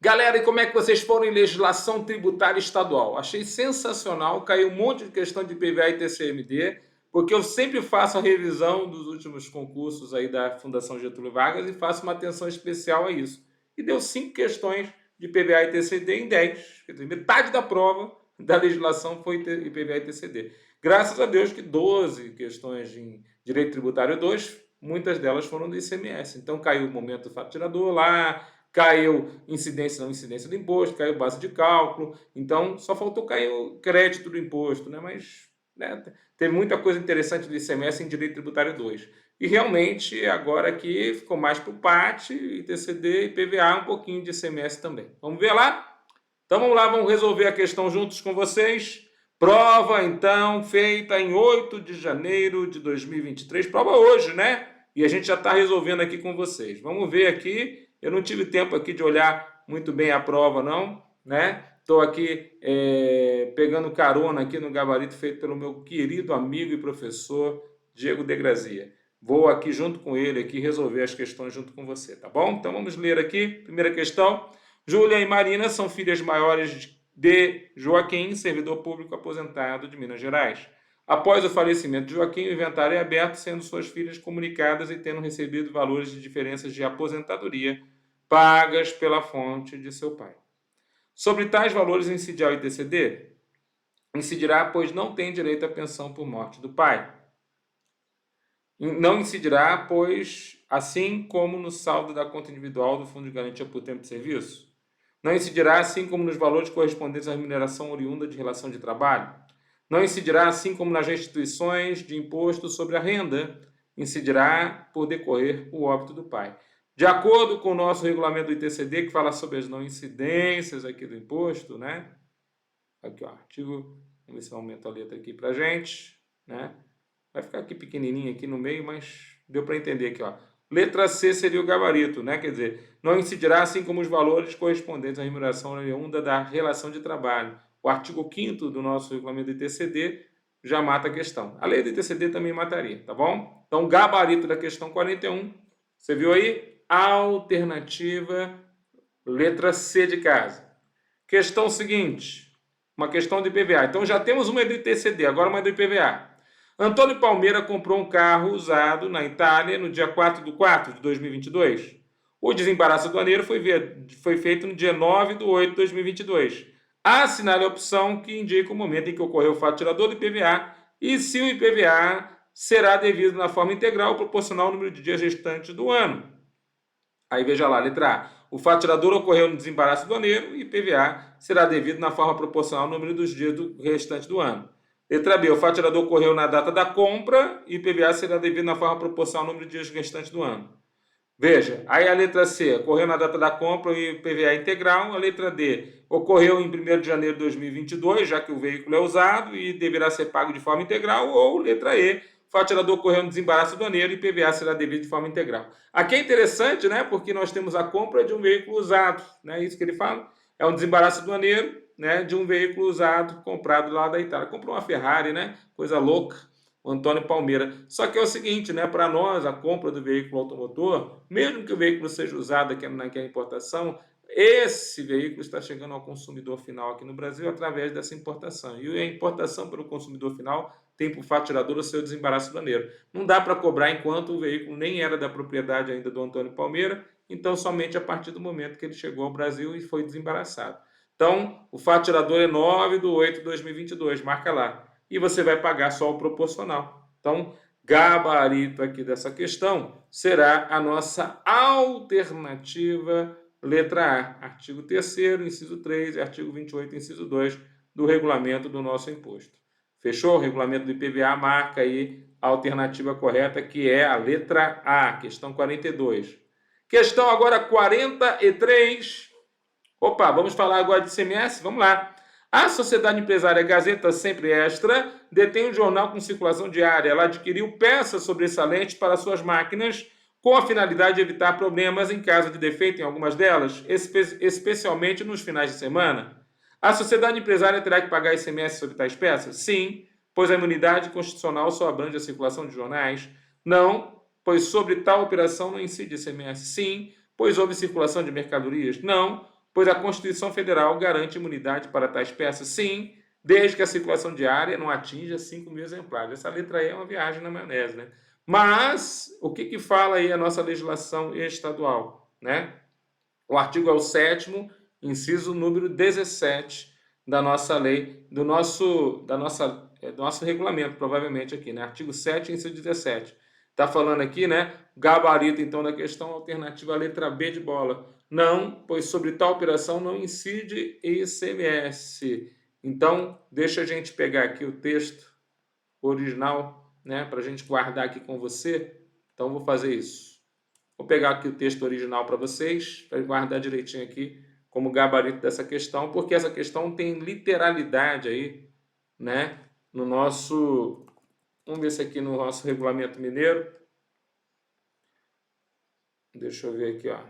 Galera, e como é que vocês foram em legislação tributária estadual? Achei sensacional, caiu um monte de questão de IPVA e TCMD, porque eu sempre faço a revisão dos últimos concursos aí da Fundação Getúlio Vargas e faço uma atenção especial a isso. E deu 5 questões de IPVA e TCD em 10. Quer dizer, metade da prova da legislação foi IPVA e TCD. Graças a Deus que 12 questões em Direito Tributário 2, muitas delas foram do ICMS. Então caiu o momento do fato tirador lá, caiu incidência não incidência do imposto, caiu base de cálculo, então só faltou cair o crédito do imposto, né? Mas né, teve muita coisa interessante do ICMS em Direito Tributário 2. E realmente agora aqui ficou mais para o PAT, ITCD e PVA, um pouquinho de ICMS também. Vamos ver lá? Então vamos lá, vamos resolver a questão juntos com vocês. Prova, então, feita em 8 de janeiro de 2023. Prova hoje, né? E a gente já está resolvendo aqui com vocês. Vamos ver aqui. Eu não tive tempo aqui de olhar muito bem a prova, não, né? Estou aqui pegando carona aqui no gabarito feito pelo meu querido amigo e professor Diego de Grazia. Vou aqui junto com ele aqui resolver as questões junto com você, tá bom? Então vamos ler aqui. Primeira questão. Júlia e Marina são filhas maiores de Joaquim, servidor público aposentado de Minas Gerais. Após o falecimento de Joaquim, o inventário é aberto, sendo suas filhas comunicadas e tendo recebido valores de diferenças de aposentadoria pagas pela fonte de seu pai. Sobre tais valores incidirá o ITCD? Incidirá, pois não tem direito à pensão por morte do pai. Não incidirá, pois, assim como no saldo da conta individual do Fundo de Garantia por Tempo de Serviço. Não incidirá, assim como nos valores correspondentes à remuneração oriunda de relação de trabalho. Não incidirá, assim como nas restituições de imposto sobre a renda, incidirá por decorrer o óbito do pai. De acordo com o nosso regulamento do ITCD, que fala sobre as não incidências aqui do imposto, né? Aqui, ó, artigo, vamos ver se eu aumento a letra aqui pra gente, né? Vai ficar aqui pequenininho aqui no meio, mas deu para entender aqui, ó. Letra C seria o gabarito, né? Quer dizer, não incidirá, assim como os valores correspondentes à remuneração oriunda da relação de trabalho. O artigo 5º do nosso regulamento do ITCD já mata a questão. A lei do ITCD também mataria, tá bom? Então, gabarito da questão 41, você viu aí? Alternativa, letra C de casa. Questão seguinte, uma questão de IPVA. Então, já temos uma do ITCD, agora uma do IPVA. Antônio Palmeira comprou um carro usado na Itália no dia 4/4 de 2022. O desembaraço aduaneiro foi feito no dia 9/8 de 2022. Assinale a opção que indica o momento em que ocorreu o fato tirador do IPVA e se o IPVA será devido na forma integral proporcional ao número de dias restantes do ano. Aí veja lá, letra A. O fato tirador ocorreu no desembaraço aduaneiro e IPVA será devido na forma proporcional ao número dos dias restantes do ano. Letra B. O fato tirador ocorreu na data da compra e IPVA será devido na forma proporcional ao número de dias restantes do ano. Veja, aí a letra C, ocorreu na data da compra e IPVA integral. A letra D, ocorreu em 1º de janeiro de 2022, já que o veículo é usado e deverá ser pago de forma integral. Ou letra E, o fato tirador ocorreu no desembaraço aduaneiro e IPVA será devido de forma integral. Aqui é interessante, né, porque nós temos a compra de um veículo usado, né, isso que ele fala, é um desembaraço aduaneiro, né, de um veículo usado comprado lá da Itália. Comprou uma Ferrari, né, coisa louca. O Antônio Palmeira. Só que é o seguinte, né? Para nós, a compra do veículo automotor, mesmo que o veículo seja usado aqui naquela importação, esse veículo está chegando ao consumidor final aqui no Brasil através dessa importação. E a importação pelo consumidor final tem por fato tirador o seu desembaraço aduaneiro. Não dá para cobrar enquanto o veículo nem era da propriedade ainda do Antônio Palmeira, então somente a partir do momento que ele chegou ao Brasil e foi desembaraçado. Então, o fato tirador é 9/8 de 2022, marca lá. E você vai pagar só o proporcional. Então, gabarito aqui dessa questão será a nossa alternativa letra A. Artigo 3º, inciso 3 e artigo 28, inciso 2 do regulamento do nosso imposto. Fechou? O regulamento do IPVA marca aí a alternativa correta, que é a letra A, questão 42. Questão agora 43. Opa, vamos falar agora de ICMS? Vamos lá. A Sociedade Empresária Gazeta Sempre Extra detém um jornal com circulação diária. Ela adquiriu peças sobressalentes para suas máquinas com a finalidade de evitar problemas em caso de defeito em algumas delas, especialmente nos finais de semana. A sociedade empresária terá que pagar ICMS sobre tais peças? Sim, pois a imunidade constitucional só abrange a circulação de jornais. Não, pois sobre tal operação não incide ICMS. Sim, pois houve circulação de mercadorias. Não, pois a Constituição Federal garante imunidade para tais peças, sim, desde que a circulação diária não atinja 5.000 exemplares. Essa letra aí é uma viagem na maionese, né? Mas, o que fala aí a nossa legislação estadual, né? O artigo é o 7º, inciso número 17 da nossa lei, do nosso regulamento, provavelmente aqui, né? Artigo 7, inciso 17. Está falando aqui, né? Gabarito, então, da questão alternativa, a letra B de bola. Não, pois sobre tal operação não incide ICMS. Então, deixa a gente pegar aqui o texto original, né? Para a gente guardar aqui com você. Então, vou fazer isso. Vou pegar aqui o texto original para vocês, para guardar direitinho aqui como gabarito dessa questão, porque essa questão tem literalidade aí, né? No nosso, vamos ver se aqui no nosso regulamento mineiro. Deixa eu ver aqui, ó.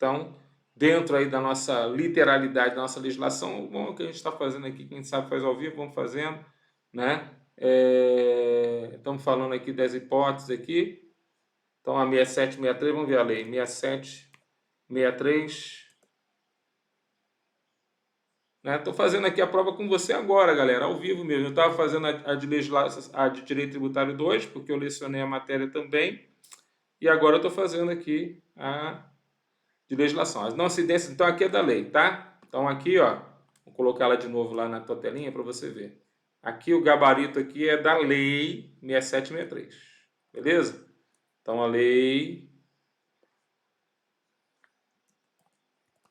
Então, dentro aí da nossa literalidade, da nossa legislação, o que a gente está fazendo aqui, quem sabe faz ao vivo, vamos fazendo, né? Estamos falando aqui das hipóteses aqui. Então, a 67, 63, vamos ver a lei. 67, 63. Estou fazendo aqui a prova com você agora, galera, ao vivo mesmo. Eu estava fazendo a de Direito Tributário 2, porque eu lecionei a matéria também. E agora eu estou fazendo aqui a de legislação. As não incidências, então, aqui é da lei, tá? Então, aqui, ó, vou colocar ela de novo lá na tua telinha para você ver. Aqui o gabarito aqui é da lei 6763, beleza? Então, a lei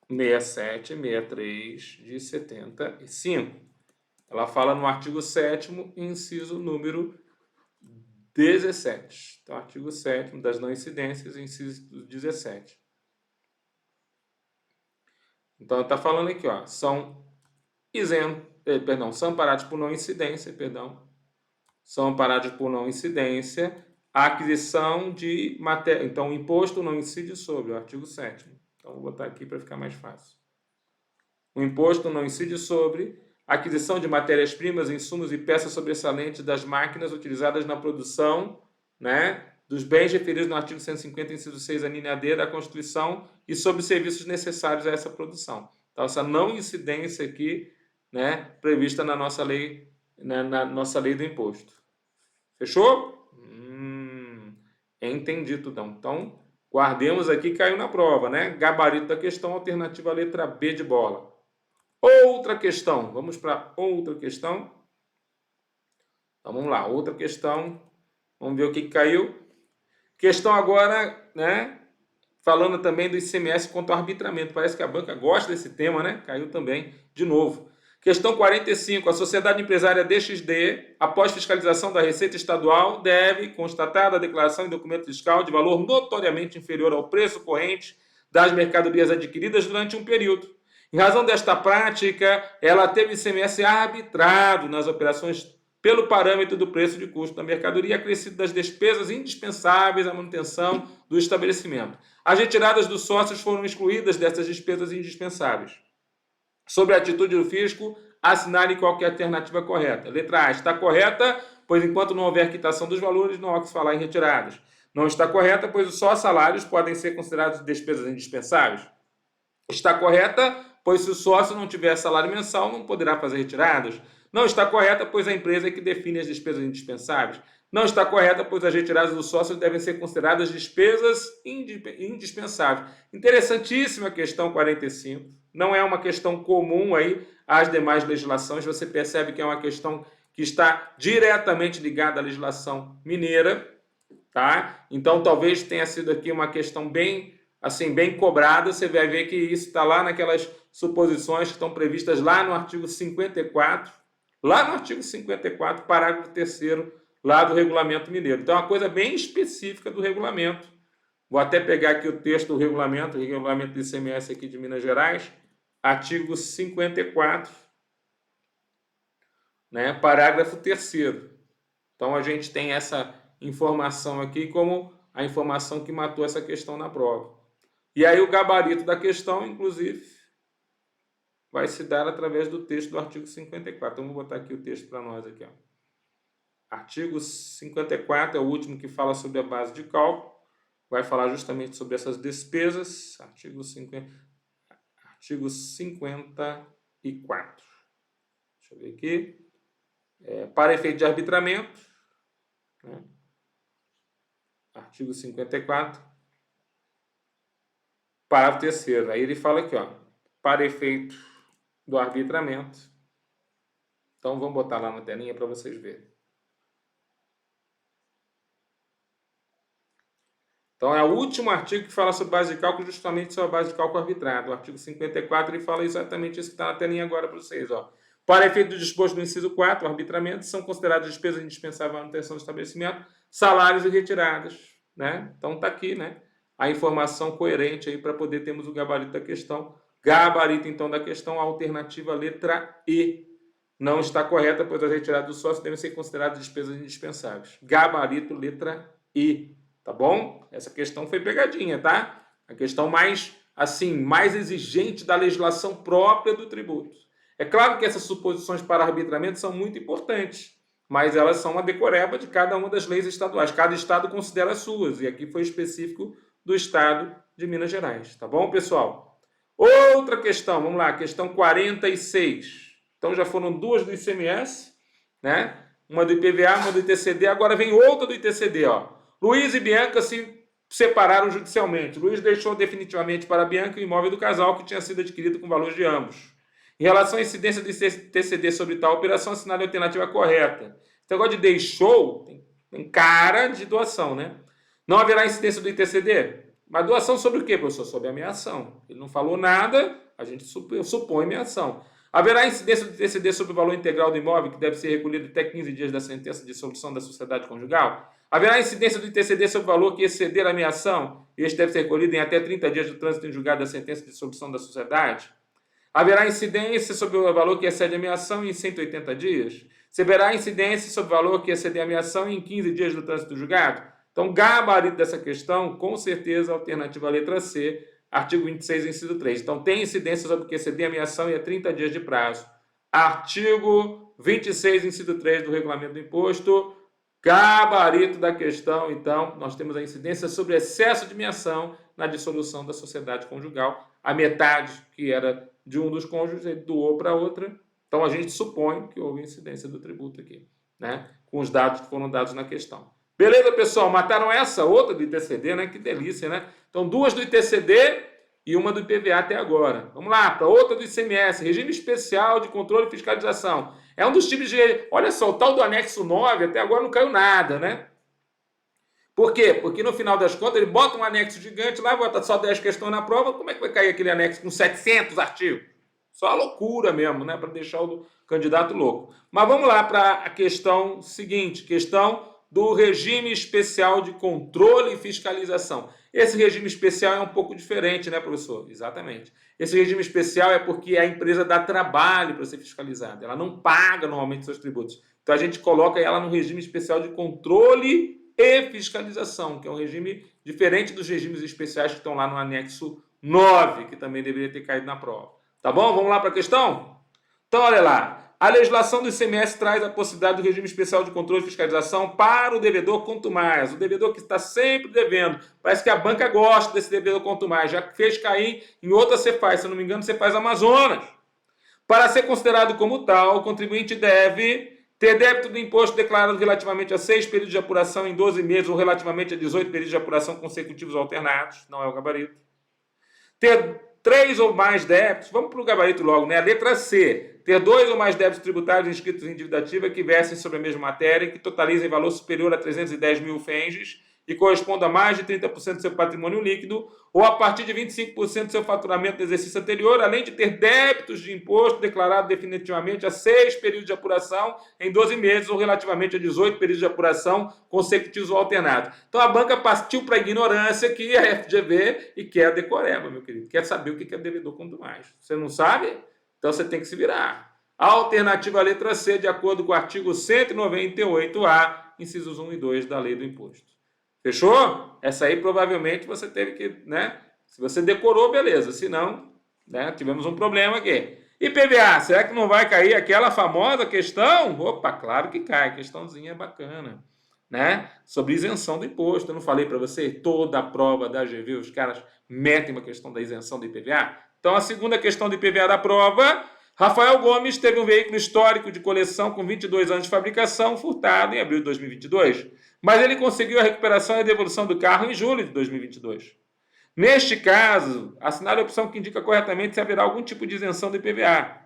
6763 de 75. Ela fala no artigo 7º, inciso número 17. Então, artigo 7º das não incidências, inciso 17. Então, está falando aqui, ó, são são amparados por não incidência, são amparados por não incidência a aquisição de matéria. Então, o imposto não incide sobre o artigo 7º. Então, vou botar aqui para ficar mais fácil. O imposto não incide sobre a aquisição de matérias-primas, insumos e peças sobressalentes das máquinas utilizadas na produção, né, dos bens referidos no artigo 150, inciso 6, a linha D da Constituição e sobre serviços necessários a essa produção. Então, essa não incidência aqui, né, prevista na nossa lei, na nossa lei do imposto. Fechou? Entendido, então. Então, guardemos aqui, caiu na prova, né? Gabarito da questão, alternativa letra B de bola. Outra questão. Vamos para outra questão. Então, vamos lá. Outra questão. Vamos ver o que caiu. Questão agora, né? Falando também do ICMS contra o arbitramento. Parece que a banca gosta desse tema, né? Caiu também, de novo. Questão 45. A sociedade empresária DXD, após fiscalização da Receita Estadual, deve constatar da declaração e documento fiscal de valor notoriamente inferior ao preço corrente das mercadorias adquiridas durante um período. Em razão desta prática, ela teve ICMS arbitrado nas operações pelo parâmetro do preço de custo da mercadoria acrescido das despesas indispensáveis à manutenção do estabelecimento. As retiradas dos sócios foram excluídas dessas despesas indispensáveis. Sobre a atitude do fisco, assinale qualquer alternativa correta. Letra A está correta, pois enquanto não houver quitação dos valores, não há o que se falar em retiradas. Não está correta, pois só salários podem ser considerados despesas indispensáveis. Está correta, pois se o sócio não tiver salário mensal, não poderá fazer retiradas. Não está correta, pois a empresa é que define as despesas indispensáveis. Não está correta, pois as retiradas dos sócios devem ser consideradas despesas indispensáveis. Interessantíssima a questão 45. Não é uma questão comum aí às demais legislações. Você percebe que é uma questão que está diretamente ligada à legislação mineira, tá? Então, talvez tenha sido aqui uma questão bem cobrada. Você vai ver que isso está lá naquelas suposições que estão previstas lá no artigo 54, parágrafo 3º, lá do Regulamento Mineiro. Então, é uma coisa bem específica do regulamento. Vou até pegar aqui o texto do regulamento do ICMS aqui de Minas Gerais, artigo 54, né, parágrafo 3º. Então, a gente tem essa informação aqui como a informação que matou essa questão na prova. E aí o gabarito da questão, inclusive, vai se dar através do texto do artigo 54. Então, vou botar aqui o texto para nós aqui, ó. Artigo 54 é o último que fala sobre a base de cálculo. vai falar justamente sobre essas despesas, artigo 54. Deixa eu ver aqui. Para efeito de arbitramento, né? Artigo 54, parágrafo 3º. Aí ele fala aqui, ó, para efeito do arbitramento. Então, vamos botar lá na telinha para vocês verem. Então, é o último artigo que fala sobre base de cálculo, justamente sobre a base de cálculo arbitrado. O artigo 54, ele fala exatamente isso que está na telinha agora para vocês, ó. Para efeito do disposto no inciso 4, o arbitramento, são consideradas despesas indispensáveis à manutenção do estabelecimento, salários e retiradas, né? Então, está aqui, né? A informação coerente aí para poder termos o gabarito da questão. Gabarito, então, da questão, a alternativa letra E. Não está correta, pois as retiradas do sócio devem ser consideradas despesas indispensáveis. Gabarito, letra E. Tá bom? Essa questão foi pegadinha, tá? A questão mais, assim, mais exigente da legislação própria do tributo. É claro que essas suposições para arbitramento são muito importantes, mas elas são uma decoreba de cada uma das leis estaduais. Cada estado considera as suas, e aqui foi específico do estado de Minas Gerais. Tá bom, pessoal? Outra questão, vamos lá, questão 46. Então já foram duas do ICMS, né? Uma do IPVA, uma do ITCD, agora vem outra do ITCD, ó. Luiz e Bianca se separaram judicialmente. Luiz deixou definitivamente para Bianca o imóvel do casal que tinha sido adquirido com valores de ambos. Em relação à incidência do ITCD sobre tal operação, assinale a alternativa correta. Esse negócio de deixou tem cara de doação, né? Não haverá incidência do ITCD? Mas doação sobre o quê, professor? Sobre a ameação. Ele não falou nada, a gente supõe ameação. Haverá incidência do ITCD sobre o valor integral do imóvel, que deve ser recolhido até 15 dias da sentença de dissolução da sociedade conjugal? Haverá incidência do ITCD sobre o valor que exceder a ameação, e este deve ser recolhido em até 30 dias do trânsito em julgado da sentença de dissolução da sociedade? Haverá incidência sobre o valor que excede a ameação em 180 dias? Se haverá incidência sobre o valor que exceder a ameação em 15 dias do trânsito julgado? Então, gabarito dessa questão, com certeza, a alternativa letra C, artigo 26, inciso 3. Então, tem incidência sobre o que exceder a ameação e é 30 dias de prazo. Artigo 26, inciso 3 do regulamento do imposto. Gabarito da questão, então, nós temos a incidência sobre excesso de ameação na dissolução da sociedade conjugal. A metade, que era de um dos cônjuges, ele doou para outra. Então, a gente supõe que houve incidência do tributo aqui, né? Com os dados que foram dados na questão. Beleza, pessoal? Mataram essa, outra do ITCD, né? Que delícia, né? Então, duas do ITCD e uma do IPVA até agora. Vamos lá, para outra do ICMS, regime especial de controle e fiscalização. É um dos tipos de... Olha só, o tal do anexo 9, até agora não caiu nada, né? Por quê? Porque no final das contas, ele bota um anexo gigante lá, bota só 10 questões na prova, como é que vai cair aquele anexo com 700 artigos? Só loucura mesmo, né? Para deixar o candidato louco. Mas vamos lá para a questão seguinte, questão do regime especial de controle e fiscalização. Esse regime especial é um pouco diferente, né, professor? Exatamente. Esse regime especial é porque a empresa dá trabalho para ser fiscalizada. Ela não paga normalmente seus tributos. Então a gente coloca ela no regime especial de controle e fiscalização, que é um regime diferente dos regimes especiais que estão lá no anexo 9, que também deveria ter caído na prova. Tá bom? Vamos lá para a questão? Então, olha lá. A legislação do ICMS traz a possibilidade do regime especial de controle e fiscalização para o devedor quanto mais. O devedor que está sempre devendo. Parece que a banca gosta desse devedor quanto mais. Já fez cair em outra Cefaz. Se eu não me engano, Cefaz Amazonas. Para ser considerado como tal, o contribuinte deve ter débito do imposto declarado relativamente a 6 períodos de apuração em 12 meses ou relativamente a 18 períodos de apuração consecutivos alternados. Não é o gabarito. Ter 3 ou mais débitos, vamos para o gabarito logo, né? A letra C, ter 2 ou mais débitos tributários inscritos em dívida ativa que versem sobre a mesma matéria e que totalizem valor superior a 310 mil fenges e corresponda a mais de 30% do seu patrimônio líquido ou a partir de 25% do seu faturamento do exercício anterior, além de ter débitos de imposto declarado definitivamente a 6 períodos de apuração em 12 meses ou relativamente a 18 períodos de apuração consecutivos ou alternados. Então a banca partiu para a ignorância que a FGV e quer a decoreba, meu querido. Quer saber o que é devedor quanto mais. Você não sabe? Então você tem que se virar. A alternativa letra C, de acordo com o artigo 198A, incisos 1 e 2 da Lei do Imposto. Fechou? Essa aí provavelmente você teve que, né? Se você decorou, beleza. Se não, né? Tivemos um problema aqui. IPVA, será que não vai cair aquela famosa questão? Opa, claro que cai. Questãozinha bacana. né, sobre isenção do imposto. Eu não falei para você? Toda a prova da GV, os caras metem uma questão da isenção do IPVA. Então, a segunda questão do IPVA da prova: Rafael Gomes teve um veículo histórico de coleção com 22 anos de fabricação, furtado em abril de 2022. Mas ele conseguiu a recuperação e a devolução do carro em julho de 2022. Neste caso, assinale a opção que indica corretamente se haverá algum tipo de isenção do IPVA.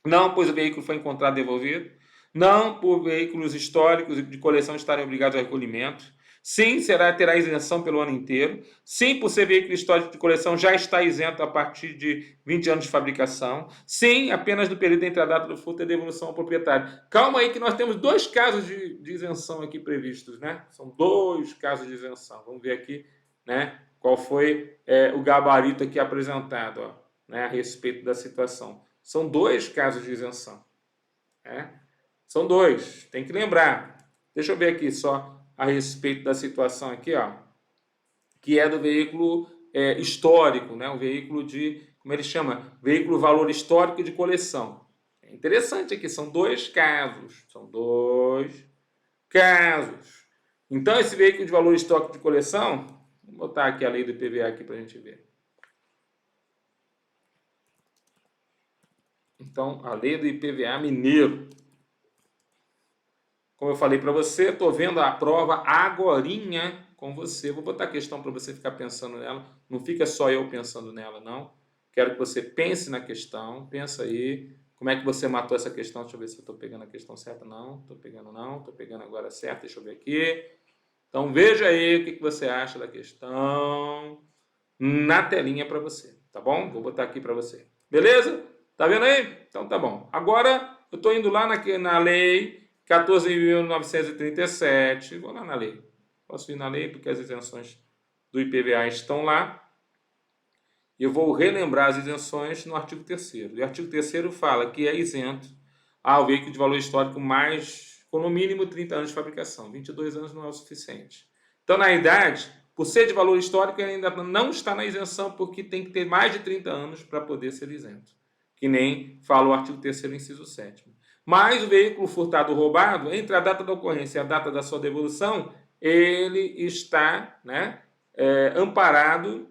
Não, pois o veículo foi encontrado devolvido. Não, por veículos históricos de coleção estarem obrigados ao recolhimento. Sim, terá isenção pelo ano inteiro. Sim, por ser veículo histórico de coleção, já está isento a partir de 20 anos de fabricação. Sim, apenas no período entre a data do furto e a devolução ao proprietário. Calma aí que nós temos dois casos de isenção aqui previstos, né? São dois casos de isenção. Vamos ver aqui, né, qual foi o gabarito aqui apresentado, ó, né, a respeito da situação. São dois casos de isenção. Né? São dois, tem que lembrar. Deixa eu ver aqui só a respeito da situação aqui, ó, que é do veículo histórico, né? O veículo de, como ele chama? Veículo valor histórico de coleção. É interessante aqui, são dois casos. São dois casos. Então, esse veículo de valor histórico de coleção, vou botar aqui a lei do IPVA aqui para a gente ver. Então, a lei do IPVA mineiro. Como eu falei para você, estou vendo a prova agorinha com você. Vou botar a questão para você ficar pensando nela. Não fica só eu pensando nela, não. Quero que você pense na questão. Pensa aí. Como é que você matou essa questão? Deixa eu ver se eu estou pegando a questão certa. Não, estou pegando não. Estou pegando agora certa. Deixa eu ver aqui. Então, veja aí o que você acha da questão na telinha para você. Tá bom? Vou botar aqui para você. Beleza? Tá vendo aí? Então, tá bom. Agora, eu estou indo lá na lei 14.937, vou lá na lei. Posso ir na lei porque as isenções do IPVA estão lá. E eu vou relembrar as isenções no artigo 3º. E o artigo 3º fala que é isento ao veículo de valor histórico mais, com no mínimo 30 anos de fabricação. 22 anos não é o suficiente. Então, na idade, por ser de valor histórico, ele ainda não está na isenção, porque tem que ter mais de 30 anos para poder ser isento. Que nem fala o artigo 3º, inciso 7º. Mas o veículo furtado ou roubado, entre a data da ocorrência e a data da sua devolução, ele está, né, amparado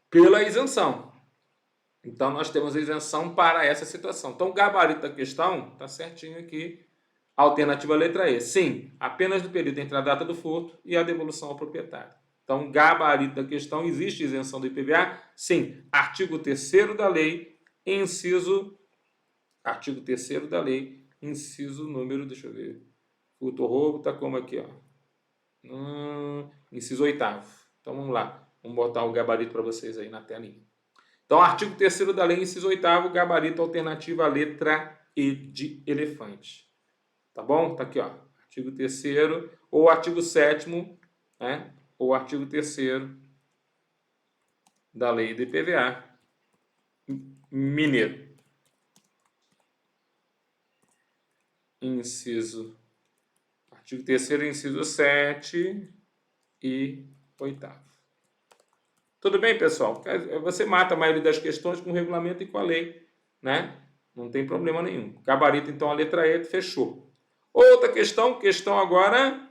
pela isenção. Então, nós temos a isenção para essa situação. Então, o gabarito da questão está certinho aqui. Alternativa letra E. Sim, apenas no período entre a data do furto e a devolução ao proprietário. Então, gabarito da questão, existe isenção do IPVA? Sim. Artigo 3º da lei, artigo 3º da lei, inciso número, deixa eu ver, furto ou roubo, tá como aqui, ó. Inciso 8º. Então, vamos lá. Vamos botar o gabarito para vocês aí na telinha. Então, artigo 3º da lei, inciso 8º, gabarito alternativa letra E de elefante. Tá bom? Tá aqui, ó. Artigo 3º ou artigo 7º, né? Ou artigo 3º da lei do IPVA mineiro. Artigo 3º, inciso 7 e 8º. Tudo bem, pessoal? Você mata a maioria das questões com o regulamento e com a lei, né? Não tem problema nenhum. Gabarito, então, a letra E, fechou. Outra questão agora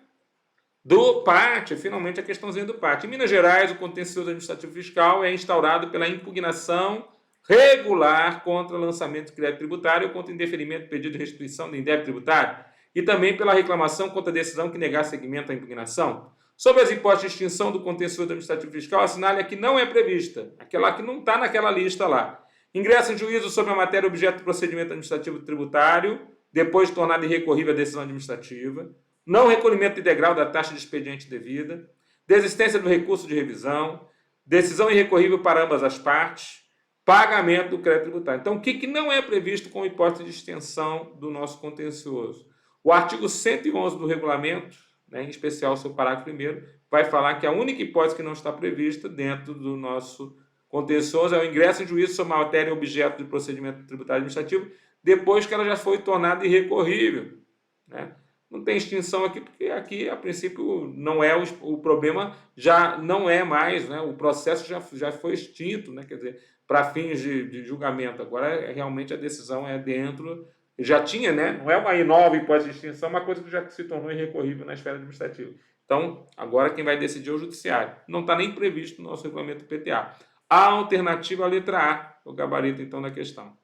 do PAT, finalmente a questãozinha do PAT. Em Minas Gerais, o contencioso administrativo fiscal é instaurado pela impugnação regular contra lançamento de crédito tributário ou contra indeferimento de pedido de restituição de indébito tributário e também pela reclamação contra a decisão que negar seguimento à impugnação. Sobre as hipóteses de extinção do contencioso administrativo fiscal, assinale a que não é prevista, aquela que não está naquela lista lá. Ingressa em juízo sobre a matéria objeto do procedimento administrativo tributário, depois de tornada irrecorrível a decisão administrativa, não recolhimento integral da taxa de expediente devida, desistência do recurso de revisão, decisão irrecorrível para ambas as partes, pagamento do crédito tributário. Então, o que não é previsto com hipótese de extensão do nosso contencioso? O artigo 111 do regulamento, né, em especial o seu parágrafo 1º, vai falar que a única hipótese que não está prevista dentro do nosso contencioso é o ingresso em juízo sobre a matéria objeto de procedimento tributário administrativo depois que ela já foi tornada irrecorrível, né? Não tem extinção aqui, porque aqui, a princípio, não é o problema, já não é mais, né? O processo já foi extinto, né? Quer dizer, para fins de julgamento. Agora, realmente, a decisão é dentro Já tinha, né? Não é uma nova hipótese de extinção, é uma coisa que já se tornou irrecorrível na esfera administrativa. Então, agora quem vai decidir é o judiciário. Não está nem previsto no nosso regulamento PTA. A alternativa à letra A, o gabarito, então, da questão.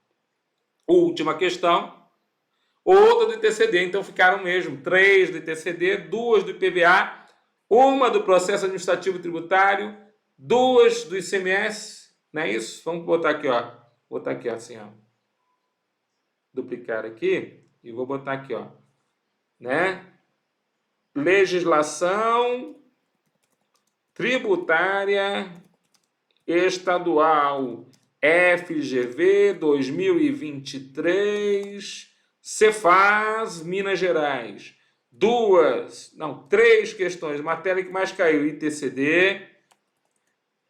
Última questão, outra do ITCD. Então, ficaram mesmo 3 do ITCD, 2 do IPVA, uma do processo administrativo tributário, 2 do ICMS, não é isso? Vamos botar aqui, ó. Vou botar aqui, ó, assim, ó. Duplicar aqui e vou botar aqui, ó, né? Legislação tributária estadual FGV 2023, Cefaz, Minas Gerais. 3 questões. Matéria que mais caiu, ITCD.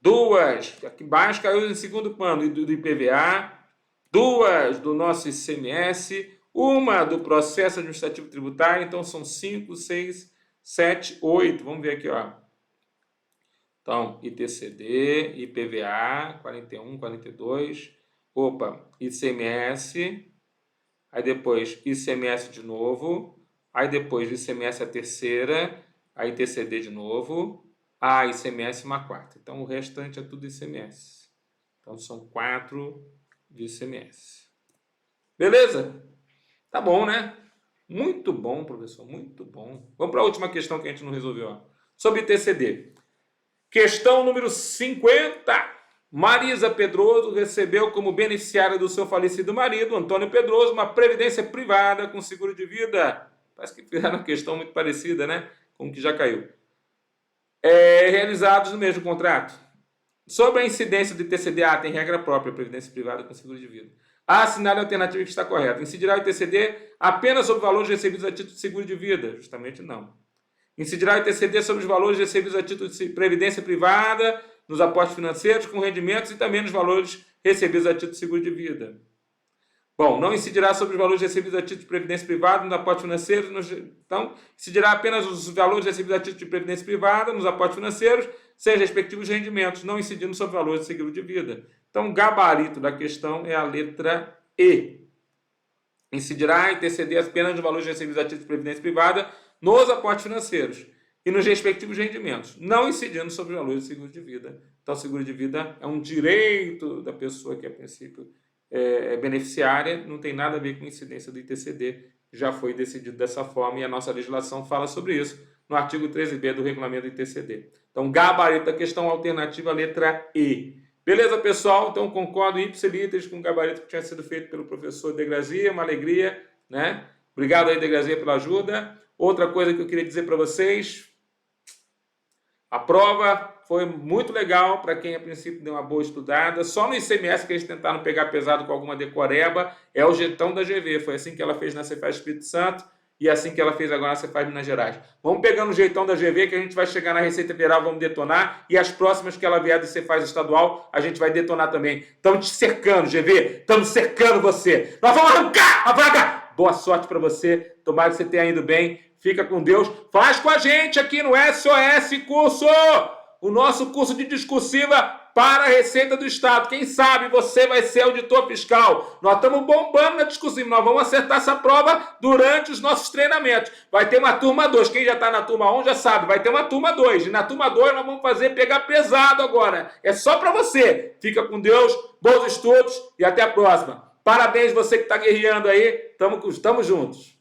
2, que mais caiu em segundo plano, do IPVA. 2 do nosso ICMS, uma do processo administrativo tributário, então são 5, 6, 7, 8. Vamos ver aqui, ó. Então, ITCD, IPVA, 41, 42. ICMS. Aí depois ICMS de novo. Aí depois ICMS a terceira. Aí ITCD de novo. ICMS uma quarta. Então, o restante é tudo ICMS. Então, são 4 de ICMS. Beleza? Tá bom, né? Muito bom, professor, muito bom. Vamos para a última questão que a gente não resolveu. Ó. Sobre ITCD. Questão número 50. Marisa Pedroso recebeu como beneficiária do seu falecido marido, Antônio Pedroso, uma previdência privada com seguro de vida. Parece que fizeram uma questão muito parecida, né? Com o que já caiu. Realizados no mesmo contrato. Sobre a incidência do ITCD, tem regra própria, previdência privada com seguro de vida. Assinale a alternativa que está correta. Incidirá o ITCD apenas sobre valores recebidos a título de seguro de vida? Justamente não. Incidirá o ITCD sobre os valores recebidos a título de previdência privada, nos aportes financeiros, com rendimentos e também nos valores recebidos a título de seguro de vida. Bom, não incidirá sobre os valores recebidos a título de previdência privada, nos aportes financeiros. Então, incidirá apenas os valores recebidos a título de previdência privada, nos aportes financeiros, sem os respectivos rendimentos, não incidindo sobre valores de seguro de vida. Então, o gabarito da questão é a letra E. Incidirá ITCD apenas nos valores recebidos a título de previdência privada, nos aportes financeiros e nos respectivos rendimentos, não incidindo sobre os valores de seguro de vida. Então, o seguro de vida é um direito da pessoa que, a princípio, é beneficiária, não tem nada a ver com incidência do ITCD, já foi decidido dessa forma e a nossa legislação fala sobre isso no artigo 13b do regulamento do ITCD. Então, gabarito da questão, alternativa, letra E. Beleza, pessoal? Então, concordo ipsiliteris com o gabarito que tinha sido feito pelo professor Degrazia, uma alegria, né? Obrigado aí, Degrazia, pela ajuda. Outra coisa que eu queria dizer para vocês, a prova foi muito legal para quem, a princípio, deu uma boa estudada. Só no ICMS que eles tentaram pegar pesado com alguma decoreba é o jeitão da GV. Foi assim que ela fez na Cefaz Espírito Santo e assim que ela fez agora na Cefaz Minas Gerais. Vamos pegando o jeitão da GV que a gente vai chegar na Receita Federal, vamos detonar. E as próximas que ela vier do Cefaz estadual, a gente vai detonar também. Estamos te cercando, GV. Estamos cercando você. Nós vamos arrancar a vaga. Boa sorte para você. Tomara que você tenha ido bem. Fica com Deus. Faz com a gente aqui no SOS Curso. O nosso curso de discursiva para a Receita do Estado. Quem sabe você vai ser auditor fiscal. Nós estamos bombando na discursiva. Nós vamos acertar essa prova durante os nossos treinamentos. Vai ter uma turma 2. Quem já está na turma 1 já sabe. Vai ter uma turma 2. E na turma 2 nós vamos pegar pesado agora. É só para você. Fica com Deus. Bons estudos e até a próxima. Parabéns você que está guerreando aí. Tamo juntos.